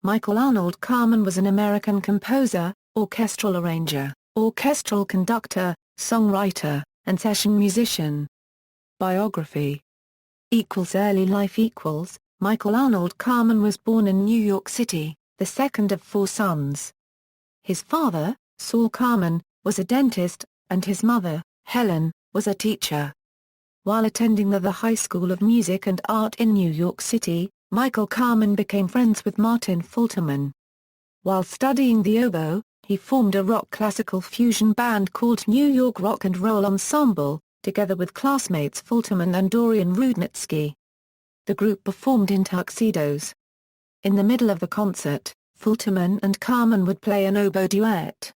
Michael Arnold Kamen was an American composer, orchestral arranger, orchestral conductor, songwriter, and session musician. Biography. Early life. Michael Arnold Kamen was born in New York City, the second of 4 sons. His father, Saul Kamen, was a dentist, and his mother, Helen, was a teacher. While attending the High School of Music and Art in New York City, Michael Kamen became friends with Martin Fulterman. While studying the oboe, he formed a rock classical fusion band called New York Rock and Roll Ensemble, together with classmates Fulterman and Dorian Rudnitsky. The group performed in tuxedos. In the middle of the concert, Fulterman and Kamen would play an oboe duet.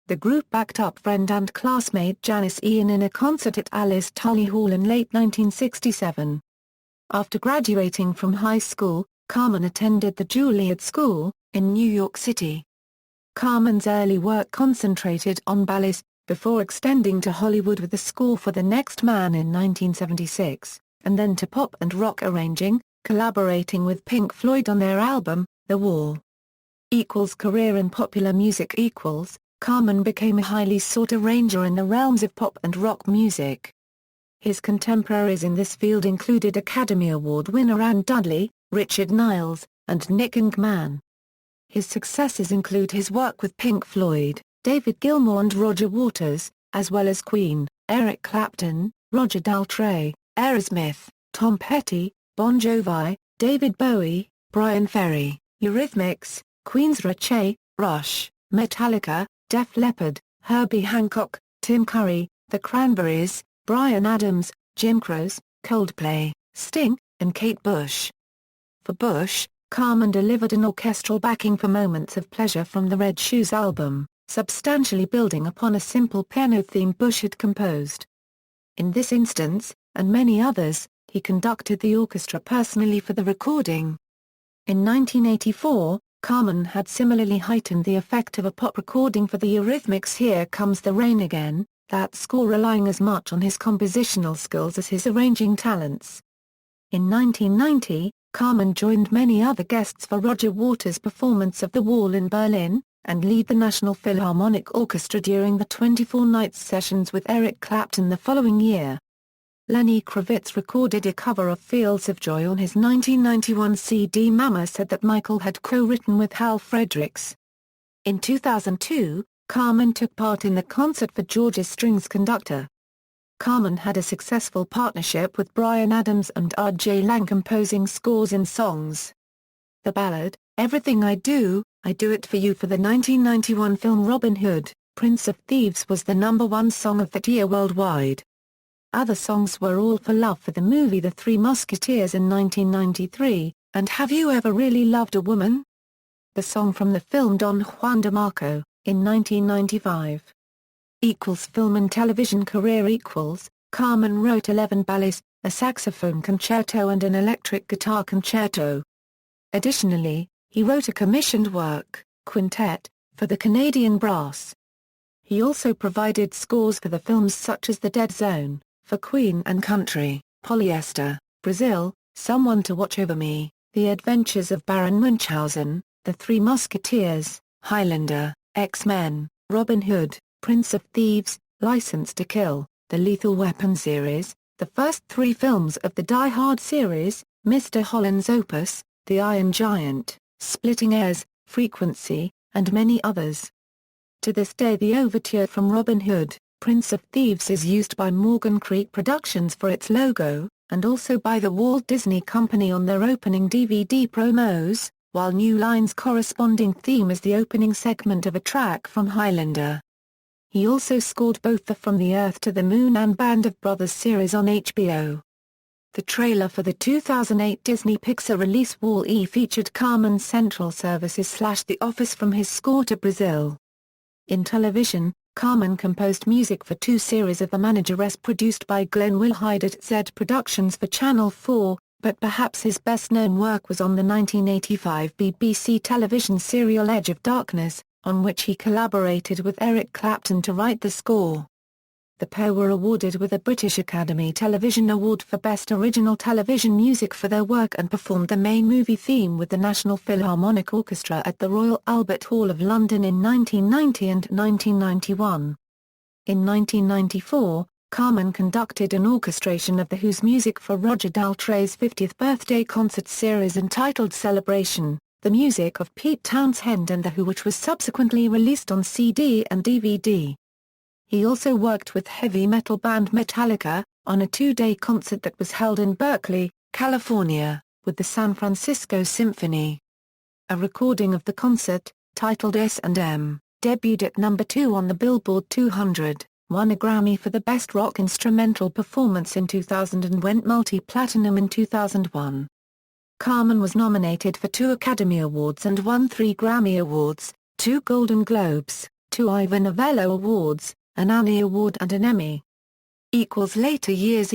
The group backed up friend and classmate Janice Ian in a concert at Alice Tully Hall in late 1967. After graduating from high school, Kamen attended the Juilliard School, in New York City. Kamen's early work concentrated on ballets, before extending to Hollywood with the score for The Next Man in 1976, and then to pop and rock arranging, collaborating with Pink Floyd on their album, The Wall. Career in popular music. Kamen became a highly sought arranger in the realms of pop and rock music. His contemporaries in this field included Academy Award winner Ann Dudley, Richard Niles, and Nick Ingman. His successes include his work with Pink Floyd, David Gilmour and Roger Waters, as well as Queen, Eric Clapton, Roger Daltrey, Aerosmith, Tom Petty, Bon Jovi, David Bowie, Brian Ferry, Eurythmics, Queensrÿche, Rush, Metallica, Def Leppard, Herbie Hancock, Tim Curry, The Cranberries, Bryan Adams, Jim Croce, Coldplay, Sting, and Kate Bush. For Bush, Kamen delivered an orchestral backing for Moments of Pleasure from the Red Shoes album, substantially building upon a simple piano theme Bush had composed. In this instance, and many others, he conducted the orchestra personally for the recording. In 1984, Kamen had similarly heightened the effect of a pop recording for the Eurythmics' Here Comes the Rain Again, that score relying as much on his compositional skills as his arranging talents. In 1990, Kamen joined many other guests for Roger Waters' performance of The Wall in Berlin, and led the National Philharmonic Orchestra during the 24 Nights sessions with Eric Clapton the following year. Lenny Kravitz recorded a cover of Fields of Joy on his 1991 CD. Mama said that Michael had co-written with Hal Fredericks. In 2002, Kamen took part in the concert for Georgia Strings Conductor. Kamen had a successful partnership with Bryan Adams and R.J. Lang composing scores and songs. The ballad, Everything I Do It For You for the 1991 film Robin Hood, Prince of Thieves was the #1 song of that year worldwide. Other songs were All for Love for the movie The Three Musketeers in 1993, and Have You Ever Really Loved a Woman? The song from the film Don Juan de Marco, in 1995. Film and television career. Kamen wrote 11 ballets, a saxophone concerto and an electric guitar concerto. Additionally, he wrote a commissioned work, Quintet, for the Canadian Brass. He also provided scores for the films such as The Dead Zone, for Queen and Country, Polyester, Brazil, Someone to Watch Over Me, The Adventures of Baron Munchausen, The Three Musketeers, Highlander, X-Men, Robin Hood, Prince of Thieves, License to Kill, the Lethal Weapon series, the first 3 films of the Die Hard series, Mr. Holland's Opus, The Iron Giant, Splitting Heirs, Frequency, and many others. To this day the overture from Robin Hood, Prince of Thieves is used by Morgan Creek Productions for its logo, and also by the Walt Disney Company on their opening DVD promos, while New Line's corresponding theme is the opening segment of a track from Highlander. He also scored both the From the Earth to the Moon and Band of Brothers series on HBO. The trailer for the 2008 Disney Pixar release Wall-E featured Kamen's Central Services / The Office from his score to Brazil. In television, Kamen composed music for 2 series of The Manageress produced by Glenn Wilhide at Z Productions for Channel 4, but perhaps his best-known work was on the 1985 BBC television serial Edge of Darkness, on which he collaborated with Eric Clapton to write the score. The pair were awarded with a British Academy Television Award for Best Original Television Music for their work and performed the main movie theme with the National Philharmonic Orchestra at the Royal Albert Hall of London in 1990 and 1991. In 1994, Kamen conducted an orchestration of The Who's music for Roger Daltrey's 50th birthday concert series entitled Celebration, the music of Pete Townshend and The Who, which was subsequently released on CD and DVD. He also worked with heavy metal band Metallica, on a two-day concert that was held in Berkeley, California, with the San Francisco Symphony. A recording of the concert, titled S&M, debuted at number 2 on the Billboard 200, won a Grammy for the Best Rock Instrumental Performance in 2000 and went multi-platinum in 2001. Kamen was nominated for 2 Academy Awards and won 3 Grammy Awards, 2 Golden Globes, 2 Ivor Novello Awards, an Annie Award and an Emmy. Later years.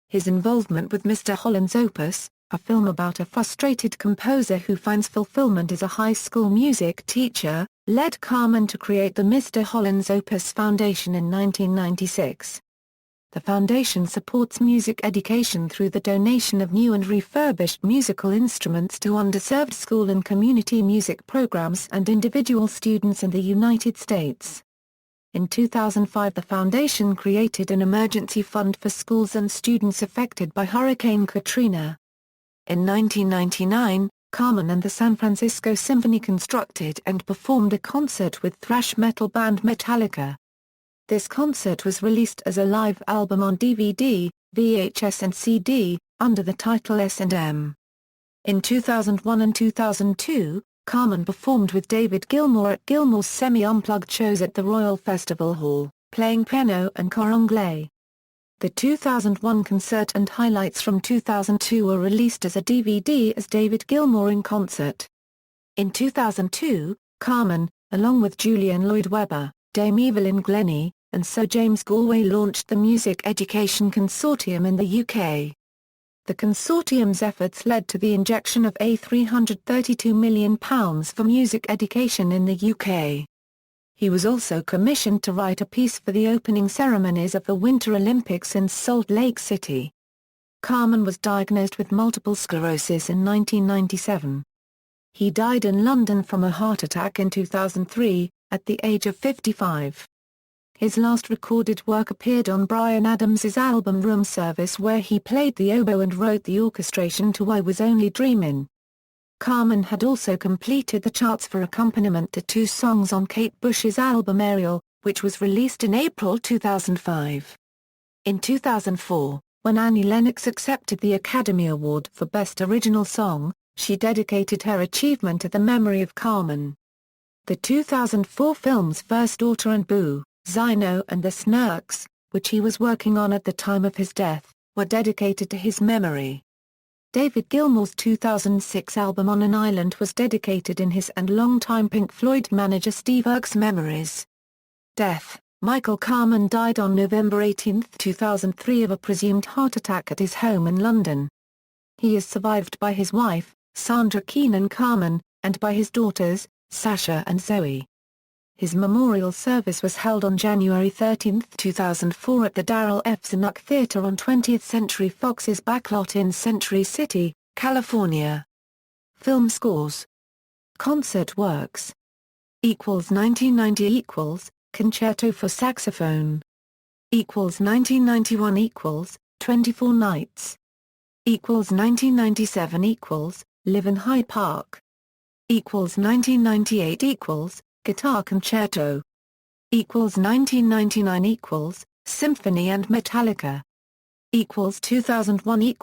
His involvement with Mr. Holland's Opus, a film about a frustrated composer who finds fulfillment as a high school music teacher, led Kamen to create the Mr. Holland's Opus Foundation in 1996. The foundation supports music education through the donation of new and refurbished musical instruments to underserved school and community music programs and individual students in the United States. In 2005, the foundation created an emergency fund for schools and students affected by Hurricane Katrina. In 1999, Kamen and the San Francisco Symphony constructed and performed a concert with thrash metal band Metallica. This concert was released as a live album on DVD, VHS and CD, under the title S&M. In 2001 and 2002, Kamen performed with David Gilmour at Gilmour's semi-unplugged shows at the Royal Festival Hall, playing piano and cor anglais. The 2001 concert and highlights from 2002 were released as a DVD as David Gilmour in concert. In 2002, Kamen, along with Julian Lloyd Webber, Dame Evelyn Glennie, and Sir James Galway, launched the Music Education Consortium in the UK. The consortium's efforts led to the injection of £332 million for music education in the UK. He was also commissioned to write a piece for the opening ceremonies of the Winter Olympics in Salt Lake City. Kamen was diagnosed with multiple sclerosis in 1997. He died in London from a heart attack in 2003, at the age of 55. His last recorded work appeared on Bryan Adams's album Room Service, where he played the oboe and wrote the orchestration to I Was Only Dreamin'. Kamen had also completed the charts for accompaniment to 2 songs on Kate Bush's album Ariel, which was released in April 2005. In 2004, when Annie Lennox accepted the Academy Award for Best Original Song, she dedicated her achievement to the memory of Kamen. The 2004 films First Daughter and Boo, Zino and the Snurks, which he was working on at the time of his death, were dedicated to his memory. David Gilmour's 2006 album On an Island was dedicated in his and longtime Pink Floyd manager Steve Earke's memories. Death: Michael Kamen died on November 18, 2003 of a presumed heart attack at his home in London. He is survived by his wife, Sandra Keenan Kamen, and by his daughters, Sasha and Zoe. His memorial service was held on January 13, 2004 at the Darrell F. Zanuck Theatre on 20th Century Fox's backlot in Century City, California. Film scores. Concert works. 1990 Concerto for saxophone. 1991 24 Nights. 1997 Live in Hyde Park. 1998 Guitar Concerto. 1999 Symphony and Metallica. 2001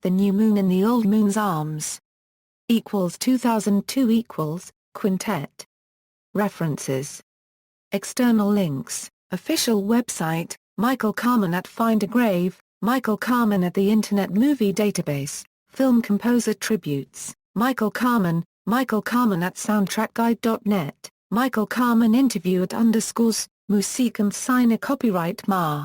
The New Moon in the Old Moon's Arms. 2002 Quintet. References. External links, official website, Michael Kamen at Find a Grave, Michael Kamen at the Internet Movie Database, Film Composer Tributes, Michael Kamen at soundtrackguide.net. Michael Kamen interview at _ Musik und seine Copyright Ma.